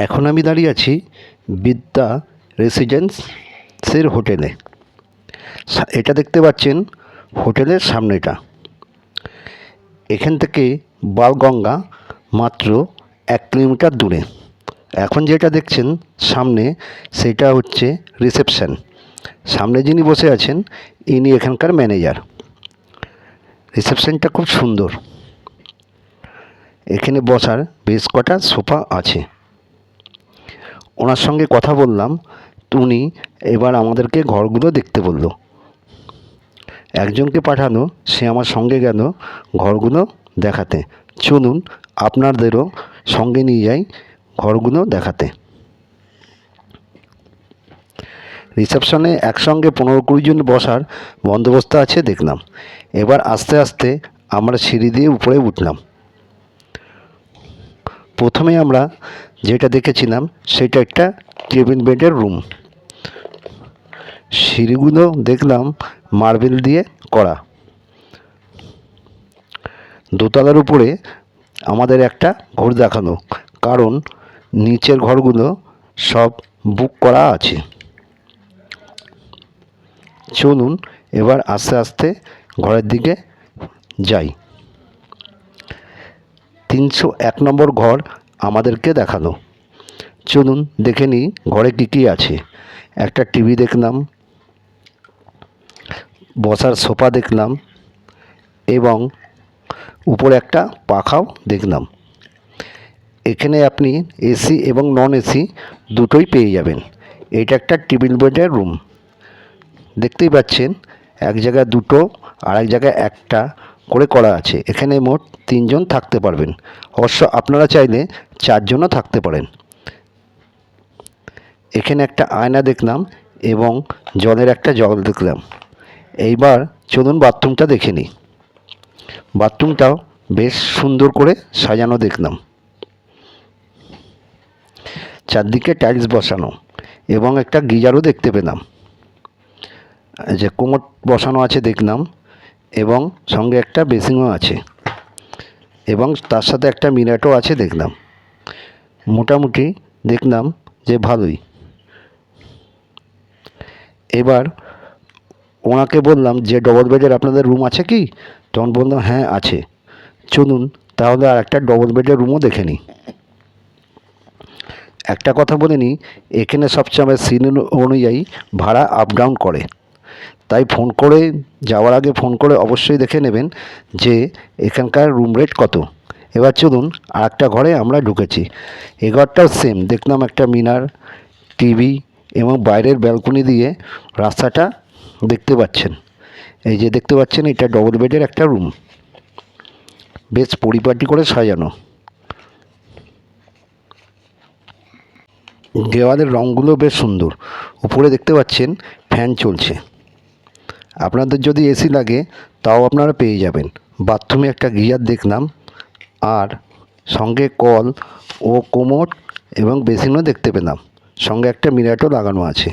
এখন আমি দাঁড়িয়ে আছি বিদ্যা রেসিডেন্সির হোটেলে। এটা দেখতে পাচ্ছেন হোটেলের সামনেটা। এখান থেকে বালগঙ্গা মাত্র 1 কিলোমিটার দূরে। এখন যেটা দেখছেন সামনে সেটা হচ্ছে রিসেপশন। সামনে যিনি বসে আছেন ইনি এখানকার ম্যানেজার। রিসেপশনটা খুব সুন্দর। এখানে বসার বেশ কটা সোফা আছে। ওনার সঙ্গে কথা বললাম, উনি এবার আমাদেরকে ঘরগুলো দেখতে বলল। একজনকে পাঠানো, সে আমার সঙ্গে গেল ঘরগুলো দেখাতে। চলুন আপনাদেরও সঙ্গে নিয়ে যাই ঘরগুলো দেখাতে। রিসেপশনে একসঙ্গে 15-20 জন বসার বন্দোবস্ত আছে দেখলাম। এবার আস্তে আস্তে আমরা সিঁড়ি দিয়ে উপরে উঠলাম। প্রথমে আমরা যেটা দেখেছিলাম সেটা একটা কেবিন বেডের রুম। সিঁড়িগুলো দেখলাম মার্বেল দিয়ে করা। দোতলার উপরে আমাদের একটা ঘর দেখানো, কারণ নিচের ঘরগুলো সব বুক করা আছে। চলুন এবার আস্তে আস্তে ঘরের দিকে যাই। 301 নম্বর ঘর আমাদেরকে দেখালো। চলুন দেখে নিই ঘরে কী কী আছে। একটা টিভি দেখলাম, বসার সোফা দেখলাম এবং উপরে একটা পাখাও দেখলাম। এখানে আপনি এসি এবং নন এসি দুটোই পেয়ে যাবেন। এটা একটা টেবিল বেডের রুম। দেখতেই পাচ্ছেন এক জায়গায় দুটো আর এক জায়গায় একটা করে করা আছে। এখানে মোট 3 জন থাকতে পারবেন। অবশ্য আপনারা চাইলে 4 জনও থাকতে পারেন। এখানে একটা আয়না দেখলাম এবং জলের একটা জগ দেখলাম। এইবার চলুন বাথরুমটা দেখে নিই। বাথরুমটাও বেশ সুন্দর করে সাজানো দেখলাম। চারদিকে টাইলস বসানো এবং একটা গিজারও দেখতে পেলাম, যে কোমোড বসানো আছে দেখলাম, এবং সঙ্গে একটা বেসিনও আছে এবং তার সাথে একটা মিরারও আছে দেখলাম। মোটামুটি দেখলাম যে ভালোই। এবার ওনাকে বললাম যে ডবল বেডের আপনাদের রুম আছে কি? তখন বললাম হ্যাঁ আছে। চলুন তাহলে আর একটা ডবল বেডের রুমও দেখে নিই। একটা কথা বলে নিই, এখানে সবসময় সিন অনুযায়ী ভাড়া আপ ডাউন করে, তাই ফোন করে যাওয়ার আগে ফোন করে অবশ্যই দেখে নেবেন যে এখানকার রুম রেট কত। এবার চলুন আর একটা ঘরে আমরা ঢুকেছি। এই ঘরটাও সেম দেখলাম, একটা মিনার, টিভি এবং বাইরের ব্যালকনি দিয়ে রাস্তাটা দেখতে পাচ্ছেন। এই যে দেখতে পাচ্ছেন এটা ডবল বেডের একটা রুম, বেশ পরিপাটি করে সাজানো। দেওয়ালের রঙগুলো বেশ সুন্দর। উপরে দেখতে পাচ্ছেন ফ্যান চলছে। আপনাদের যদি এসি লাগে তাও আপনারা পেয়ে যাবেন। বাথরুমে একটা গিজার দেখলাম, আর সঙ্গে কল ও কোমোড এবং বেসিনও দেখতে পেলাম। সঙ্গে একটা মিরারও লাগানো আছে।